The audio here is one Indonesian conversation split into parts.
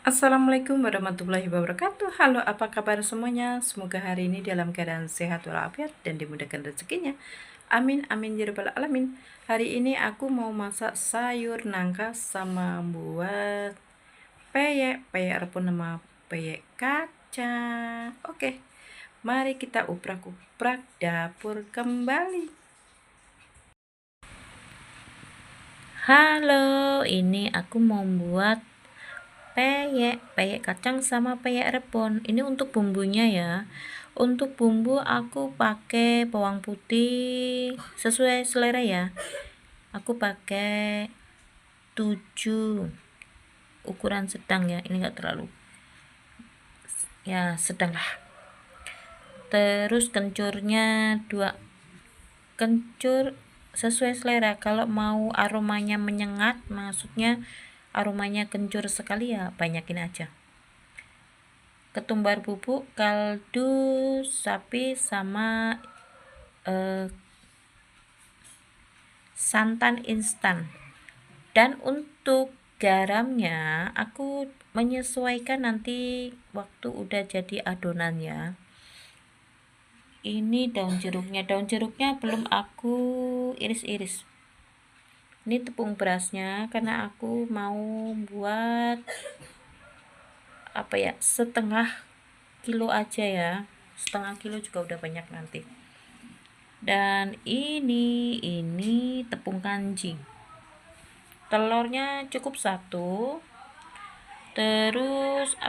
Assalamualaikum warahmatullahi wabarakatuh. Halo, apa kabar semuanya? Semoga hari ini dalam keadaan sehat walafiat dan dimudahkan rezekinya. Amin amin ya rabbal alamin. Hari ini aku mau masak sayur nangka sama buat peyek. Peyek rebus nama peyek kacang. Oke. Mari kita uprak-uprak dapur kembali. Halo, ini aku mau buat peyek kacang sama peyek rebon. Ini untuk bumbunya ya. Untuk bumbu aku pakai bawang putih sesuai selera ya. Aku pakai 7 ukuran sedang ya. Ini enggak terlalu ya, sedang lah. Terus kencurnya 2 kencur sesuai selera. Kalau mau aromanya menyengat, maksudnya aromanya kencur sekali ya banyakin aja. Ketumbar bubuk, kaldu sapi sama santan instan. Dan untuk garamnya aku menyesuaikan nanti waktu udah jadi adonan ya. Ini daun jeruknya belum aku iris-iris. Ini tepung berasnya karena aku mau buat setengah kilo aja ya, setengah kilo juga udah banyak nanti. Dan ini tepung kanji, telurnya cukup 1. Terus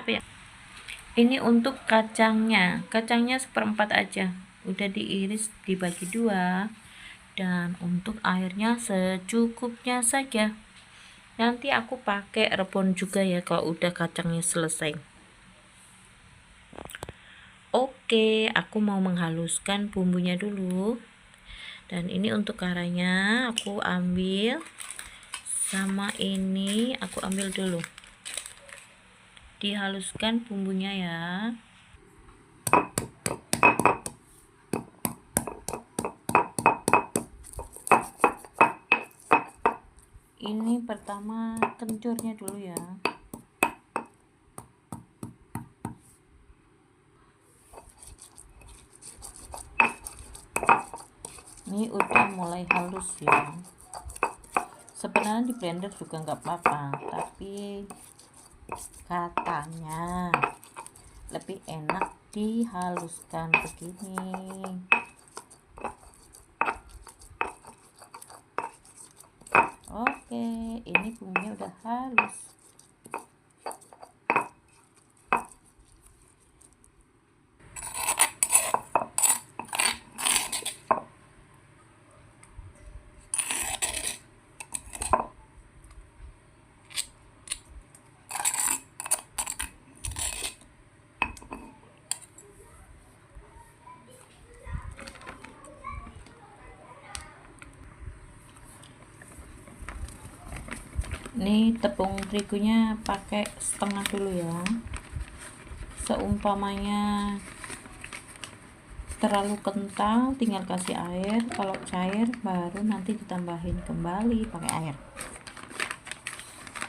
ini untuk kacangnya seperempat aja, udah diiris dibagi 2. Dan untuk airnya secukupnya saja. Nanti aku pakai rebon juga ya kalau udah kacangnya selesai. Oke, aku mau menghaluskan bumbunya dulu. Dan ini untuk karanya aku ambil, sama ini aku ambil dulu. Dihaluskan bumbunya ya. Ini pertama kencurnya dulu ya. Ini udah mulai halus ya. Sebenarnya di blender juga nggak apa-apa, tapi katanya lebih enak dihaluskan begini. Oke, ini bumbunya udah halus. Ini tepung terigunya pakai setengah dulu ya. Seumpamanya terlalu kental tinggal kasih air, kalau cair baru nanti ditambahin kembali pakai air.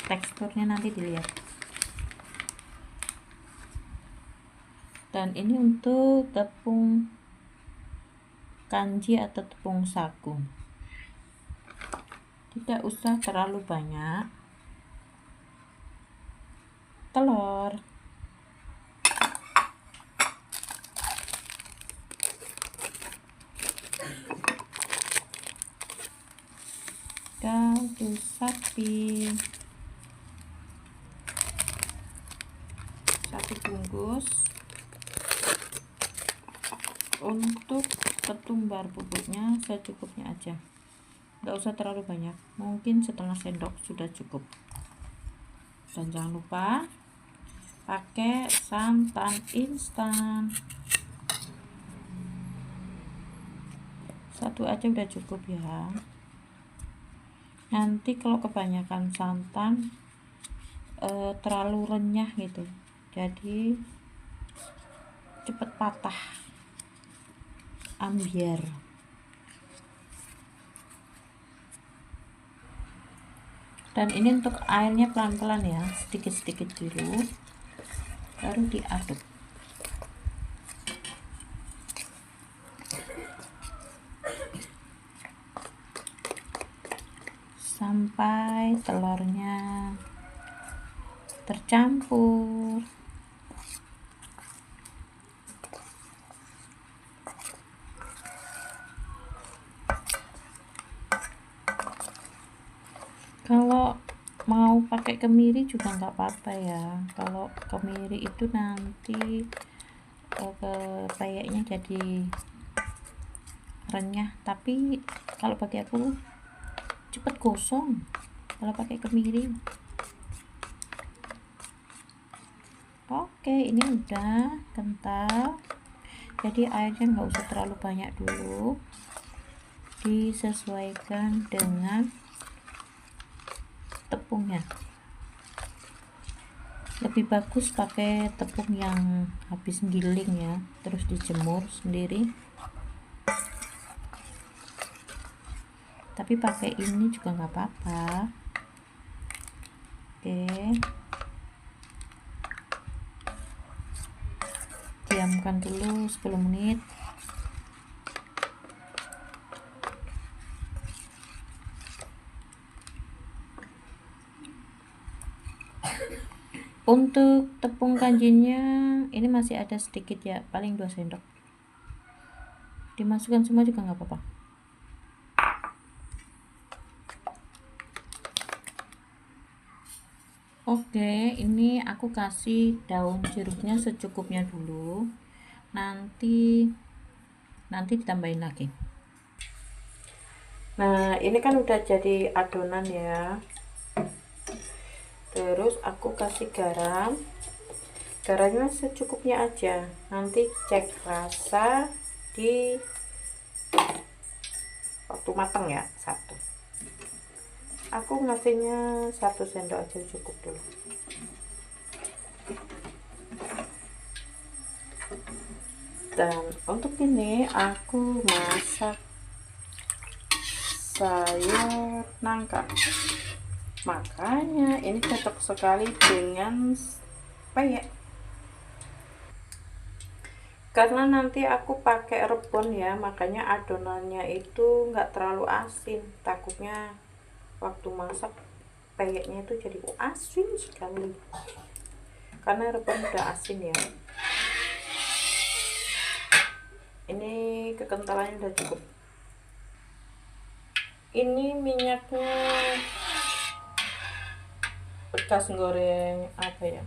Teksturnya nanti dilihat. Dan ini untuk tepung kanji atau tepung sagu, tidak usah terlalu banyak. Telur, kaldu sapi 1 bungkus. Untuk ketumbar bubuknya secukupnya aja, nggak usah terlalu banyak, mungkin setengah sendok sudah cukup. Dan jangan lupa pakai santan instan, 1 aja udah cukup ya. Nanti kalau kebanyakan santan terlalu renyah gitu, jadi cepet patah, ambiar. Dan ini untuk airnya pelan-pelan ya, sedikit-sedikit dulu, baru diaduk. Sampai telurnya tercampur. Kalau mau pakai kemiri juga nggak apa-apa ya. Kalau kemiri itu nanti kayaknya jadi renyah, tapi kalau bagi aku cepet gosong kalau pakai kemiri. Oke, ini udah kental, jadi airnya nggak usah terlalu banyak dulu, disesuaikan dengan tepungnya. Lebih bagus pakai tepung yang habis giling ya, terus dijemur sendiri. Tapi pakai ini juga nggak apa-apa. Oke, diamkan dulu 10 menit. Untuk tepung kanjinya ini masih ada sedikit ya, paling 2 sendok. Dimasukkan semua juga nggak apa-apa. Oke, ini aku kasih daun jeruknya secukupnya dulu. Nanti ditambahin lagi. Nah, ini kan udah jadi adonan ya. Terus aku kasih garamnya secukupnya aja, nanti cek rasa di waktu matang ya. Aku ngasihnya 1 sendok aja cukup dulu. Dan untuk ini aku masak sayur nangka, makanya ini cocok sekali dengan peyek, karena nanti aku pakai rebon ya, makanya adonannya itu nggak terlalu asin. Takutnya waktu masak peyeknya itu jadi asin sekali, karena rebon udah asin ya. Ini kekentalannya udah cukup. Ini minyaknya bekas goreng apa ya,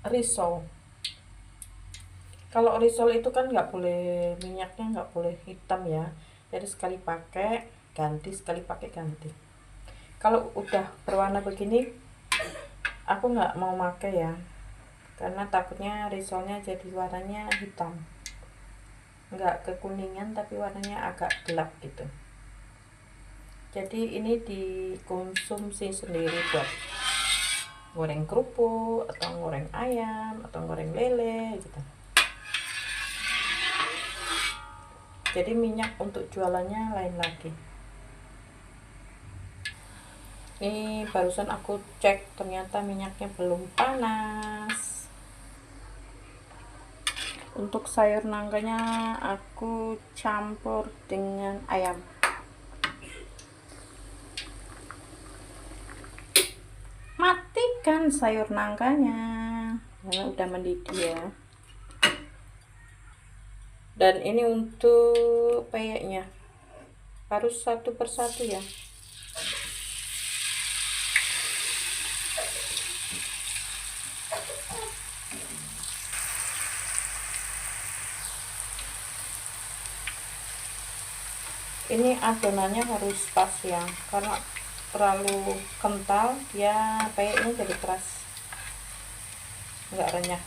risol. Kalau risol itu kan nggak boleh, minyaknya nggak boleh hitam ya, jadi sekali pakai ganti, sekali pakai ganti. Kalau udah berwarna begini aku nggak mau pakai ya, karena takutnya risolnya jadi warnanya hitam, nggak kekuningan tapi warnanya agak gelap gitu. Jadi ini dikonsumsi sendiri buat goreng kerupuk atau goreng ayam atau goreng lele gitu. Jadi minyak untuk jualannya lain lagi. Ini barusan aku cek, ternyata minyaknya belum panas. Untuk sayur nangkanya aku campur dengan ayam. Matikan sayur nangkanya karena udah mendidih ya. Dan ini untuk peyeknya harus satu persatu ya. Ini adonannya harus pas ya, karena terlalu kental ya peyeknya jadi keras, nggak renyah.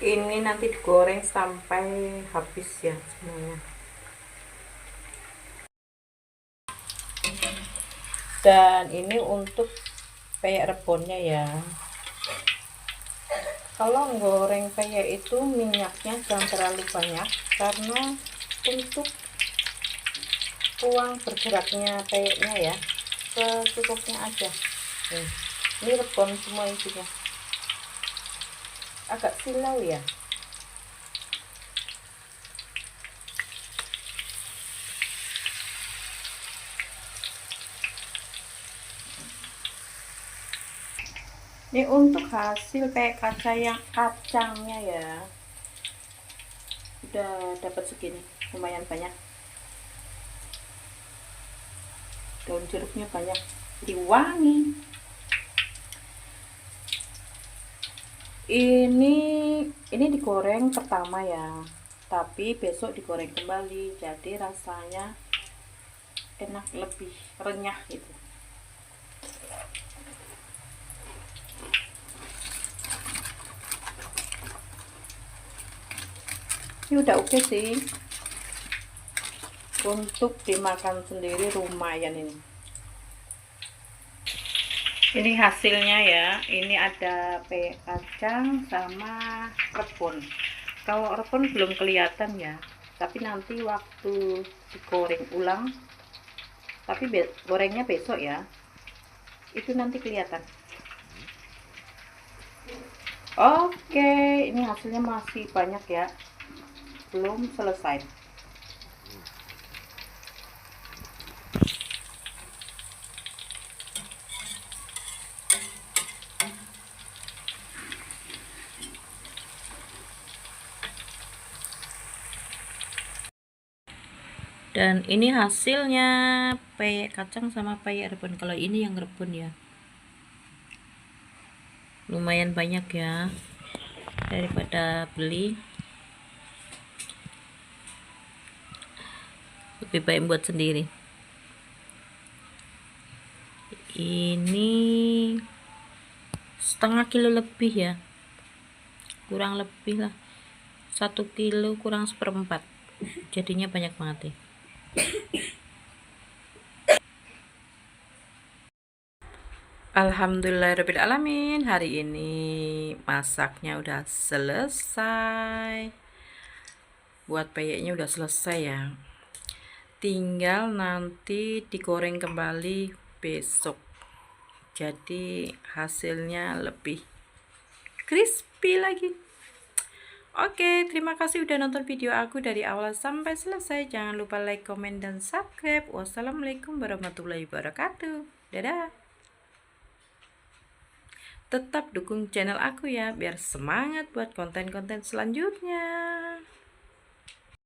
Ini nanti digoreng sampai habis ya semuanya. Dan ini untuk peyek rebonnya ya. Kalau goreng peyek itu minyaknya jangan terlalu banyak, karena untuk ruang bergeraknya peyeknya ya secukupnya aja. Ini rebon semua isinya, agak silau ya. Ini untuk hasil peyek kacangnya ya, udah dapat segini, lumayan banyak. Daun jeruknya banyak, jadi wangi. Ini digoreng pertama ya, tapi besok digoreng kembali, jadi rasanya enak, lebih renyah gitu. Ini udah oke sih, untuk dimakan sendiri lumayan ini. Ini hasilnya ya, ini ada peyek kacang sama rebon. Kalau rebon belum kelihatan ya, tapi nanti waktu digoreng ulang, tapi gorengnya besok ya, itu nanti kelihatan. Oke, ini hasilnya masih banyak ya, belum selesai. Dan ini hasilnya peyek kacang sama peyek rebon. Kalau ini yang rebon ya, lumayan banyak ya, daripada beli. Lebih baik buat sendiri. Ini setengah kilo lebih ya, kurang lebih lah 1 kilo kurang 1/4, jadinya banyak banget ya. Alhamdulillahirrahmanirrahim, hari ini masaknya udah selesai, buat peyeknya udah selesai ya, tinggal nanti digoreng kembali besok, jadi hasilnya lebih crispy lagi. Oke, terima kasih udah nonton video aku dari awal sampai selesai. Jangan lupa like, komen, dan subscribe. Wassalamualaikum warahmatullahi wabarakatuh. Dadah. Tetap dukung channel aku ya, biar semangat buat konten-konten selanjutnya.